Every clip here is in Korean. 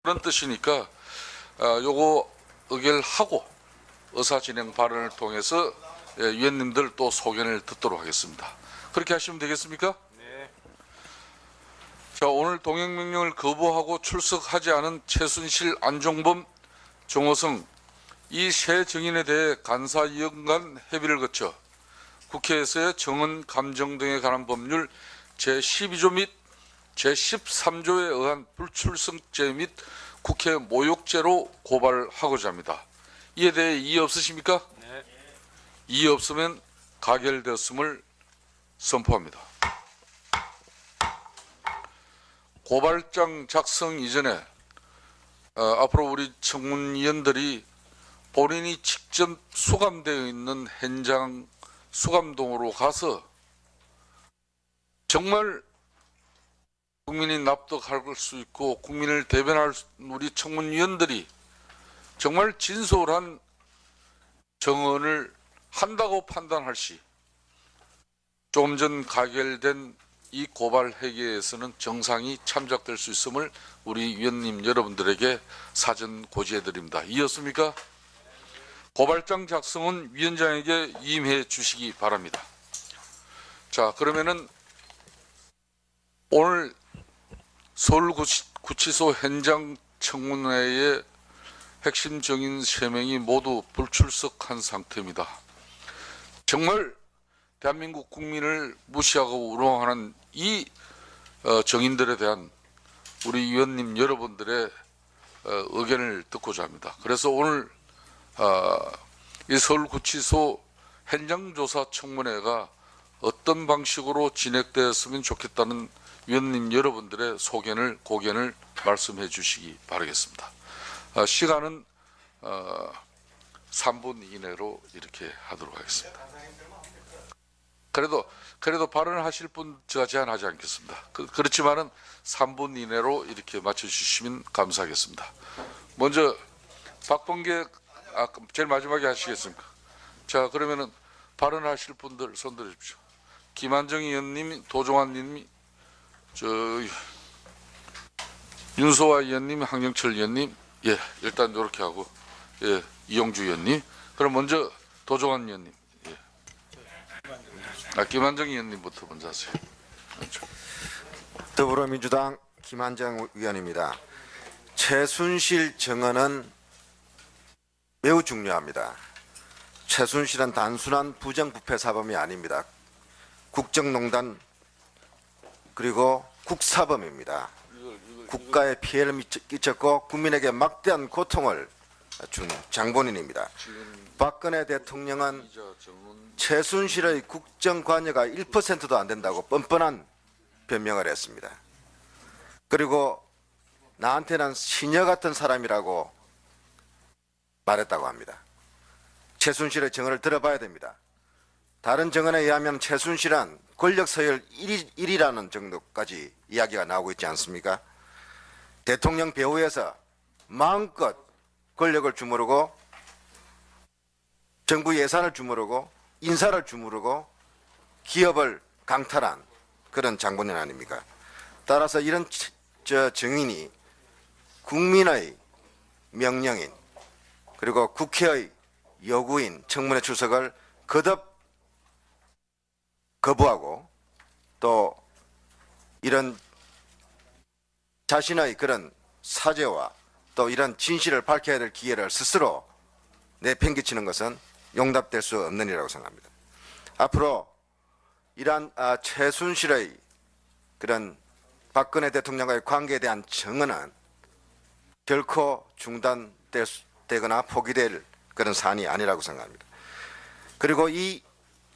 그런 뜻이니까 요거 의결하고 의사진행 발언을 통해서 위원님들 또 소견을 듣도록 하겠습니다. 그렇게 하시면 되겠습니까? 네. 자, 오늘 동행명령을 거부하고 출석하지 않은 최순실, 안종범, 정호성 이 세 증인에 대해 간사 2년간 협의를 거쳐 국회에서의 정언, 감정 등에 관한 법률 제12조 및 제13조에 의한 불출석죄 및 국회 모욕죄로 고발하고자 합니다. 이에 대해 이의 없으십니까? 네. 이의 없으면 가결되었음을 선포합니다. 고발장 작성 이전에 앞으로 우리 청문위원들이 본인이 직접 수감되어 있는 현장 수감동으로 가서 정말 국민이 납득할 수 있고 국민을 대변할 우리 청문위원들이 정말 진솔한 정언을 한다고 판단할 시 조금 전 가결된 이 고발 회계에서는 정상이 참작될 수 있음을 우리 위원님 여러분들에게 사전 고지해 드립니다. 이었습니까? 고발장 작성은 위원장에게 임해 주시기 바랍니다. 자, 그러면은 오늘 서울구치소 현장 청문회의 핵심 증인 3명이 모두 불출석한 상태입니다. 정말 대한민국 국민을 무시하고 우롱하는 이 증인들에 대한 우리 위원님 여러분들의 의견을 듣고자 합니다. 그래서 오늘 이 서울구치소 현장조사 청문회가 어떤 방식으로 진행되었으면 좋겠다는 위원님 여러분들의 고견을 말씀해 주시기 바라겠습니다. 시간은 3분 이내로 이렇게 하도록 하겠습니다. 그래도 발언을 하실 분 제가 제한하지 않겠습니다. 그렇지만은 3분 이내로 이렇게 맞춰주시면 감사하겠습니다. 먼저 박범계 제일 마지막에 하시겠습니까? 자, 그러면은 발언하실 분들 손들어 주십시오. 김한정 의원님, 도종환 님이 윤소아 의원님, 황영철 의원님, 예, 일단 이렇게 하고, 예, 이용주 의원님. 그럼 먼저 도종환 의원님, 예. 김한정 의원님부터 먼저 하세요. 더불어민주당 김한정 의원입니다. 최순실 증언은 매우 중요합니다. 최순실은 단순한 부정부패 사범이 아닙니다. 국정농단 그리고 국사범입니다. 국가에 피해를 끼쳤고 국민에게 막대한 고통을 준 장본인입니다. 박근혜 대통령은 최순실의 국정 관여가 1%도 안 된다고 뻔뻔한 변명을 했습니다. 그리고 나한테는 시녀 같은 사람이라고 말했다고 합니다. 최순실의 증언을 들어봐야 됩니다. 다른 증언에 의하면 최순실은 권력 서열 1위라는 정도까지 이야기가 나오고 있지 않습니까? 대통령 배후에서 마음껏 권력을 주무르고 정부 예산을 주무르고 인사를 주무르고 기업을 강탈한 그런 장본인 아닙니까? 따라서 이런 증인이 국민의 명령인 그리고 국회의 요구인 청문회 출석을 거듭 거부하고 또 이런 자신의 그런 사죄와 또 이런 진실을 밝혀야 될 기회를 스스로 내팽개치는 것은 용납될 수 없는 일이라고 생각합니다. 앞으로 이러한 최순실의 그런 박근혜 대통령과의 관계에 대한 증언은 결코 중단되거나 포기될 그런 사안이 아니라고 생각합니다. 그리고 이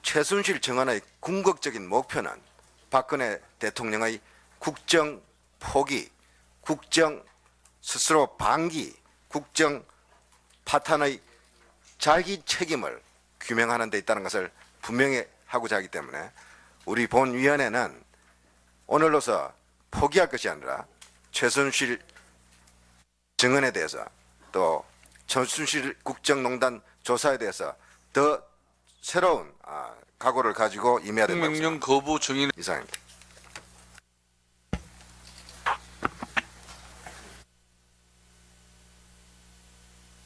최순실 증언의 궁극적인 목표는 박근혜 대통령의 국정 포기, 국정 스스로 방기, 국정 파탄의 자기 책임을 규명하는 데 있다는 것을 분명히 하고자 하기 때문에 우리 본위원회는 오늘로서 포기할 것이 아니라 최순실 증언에 대해서 또 최순실 국정농단 조사에 대해서 더 새로운 각오를 가지고 임해야 된다고 명령 생각합니다. 거부 증인 이상입니다.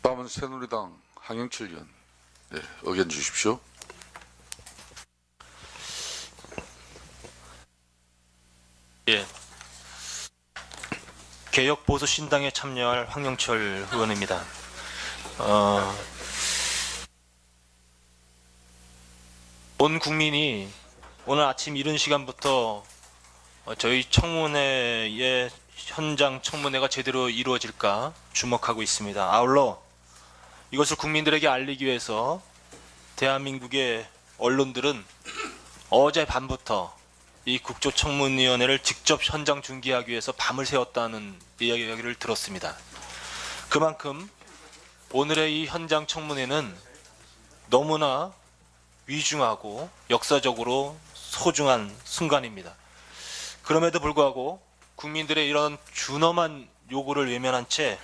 다음은 새누리당 황영철 의원. 네, 의견 주십시오. 예. 개혁보수신당에 참여할 황영철 의원입니다. 온 국민이 오늘 아침 이른 시간부터 저희 청문회의 현장 청문회가 제대로 이루어질까 주목하고 있습니다. 아울러 이것을 국민들에게 알리기 위해서 대한민국의 언론들은 어제 밤부터 이 국조청문위원회를 직접 현장 중계하기 위해서 밤을 새웠다는 이야기를 들었습니다. 그만큼 오늘의 이 현장 청문회는 너무나 위중하고 역사적으로 소중한 순간입니다. 그럼에도 불구하고 국민들의 이런 준엄한 요구를 외면한 채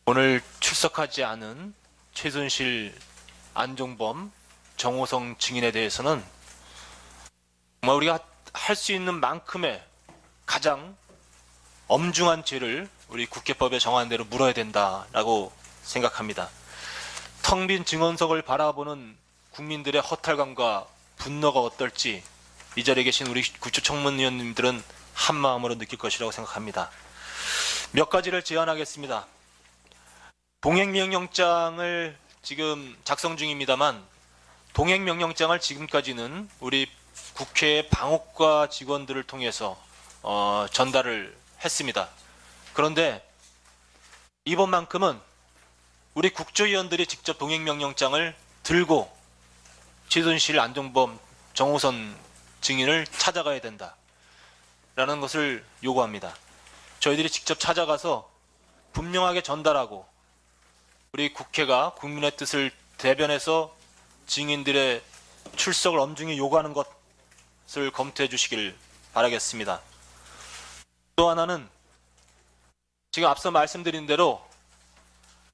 오늘 출석하지 않은 최순실, 안종범, 정호성 증인에 대해서는 정말 우리가 할 수 있는 만큼의 가장 엄중한 죄를 우리 국회법에 정한 대로 물어야 된다라고 생각합니다. 텅 빈 증언석을 바라보는 국민들의 허탈감과 분노가 어떨지 이 자리에 계신 우리 국조청문위원님들은 한 마음으로 느낄 것이라고 생각합니다. 몇 가지를 제안하겠습니다. 동행명령장을 지금 작성 중입니다만 동행명령장을 지금까지는 우리 국회의 방옥과 직원들을 통해서 전달을 했습니다. 그런데 이번만큼은 우리 국조위원들이 직접 동행명령장을 들고 최순실, 안종범, 정호선 증인을 찾아가야 된다라는 것을 요구합니다. 저희들이 직접 찾아가서 분명하게 전달하고 우리 국회가 국민의 뜻을 대변해서 증인들의 출석을 엄중히 요구하는 것을 검토해 주시길 바라겠습니다. 또 하나는 지금 앞서 말씀드린 대로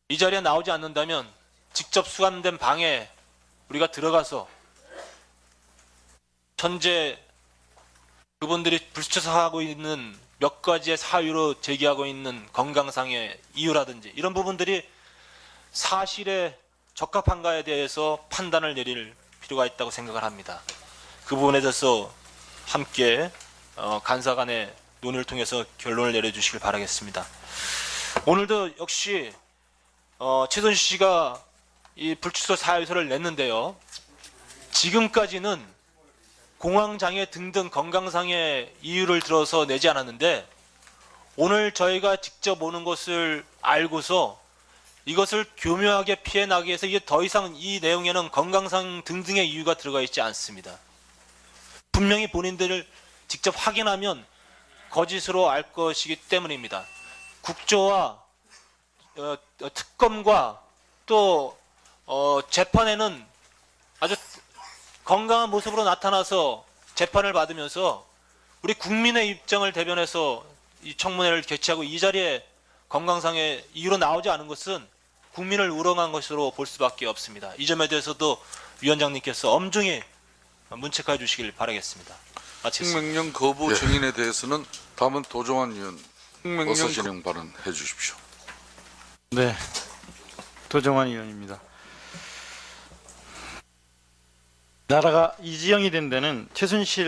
이 자리에 나오지 않는다면 직접 수감된 방에 우리가 들어가서 현재 그분들이 불출석하고 있는 몇 가지의 사유로 제기하고 있는 건강상의 이유라든지 이런 부분들이 사실에 적합한가에 대해서 판단을 내릴 필요가 있다고 생각을 합니다. 그 부분에 대해서 함께 간사 간의 논의를 통해서 결론을 내려주시길 바라겠습니다. 오늘도 역시 최순실 씨가 이 불출석 사유서를 냈는데요. 지금까지는 공황장애 등등 건강상의 이유를 들어서 내지 않았는데 오늘 저희가 직접 오는 것을 알고서 이것을 교묘하게 피해 나기 위해서 이게 더 이상 이 내용에는 건강상 등등의 이유가 들어가 있지 않습니다. 분명히 본인들을 직접 확인하면 거짓으로 알 것이기 때문입니다. 국조와 특검과 또 재판에는 아주 건강한 모습으로 나타나서 재판을 받으면서 우리 국민의 입장을 대변해서 이 청문회를 개최하고 이 자리에 건강상의 이유로 나오지 않은 것은 국민을 우롱한 것으로 볼 수밖에 없습니다. 이 점에 대해서도 위원장님께서 엄중히 문책해 주시길 바라겠습니다. 마치겠습니다. 명령 거부 증인에 대해서는 다음은 도종환 의원 어서 진행 발언해 주십시오. 네, 도정환 의원입니다. 나라가 이지영이 된 데는 최순실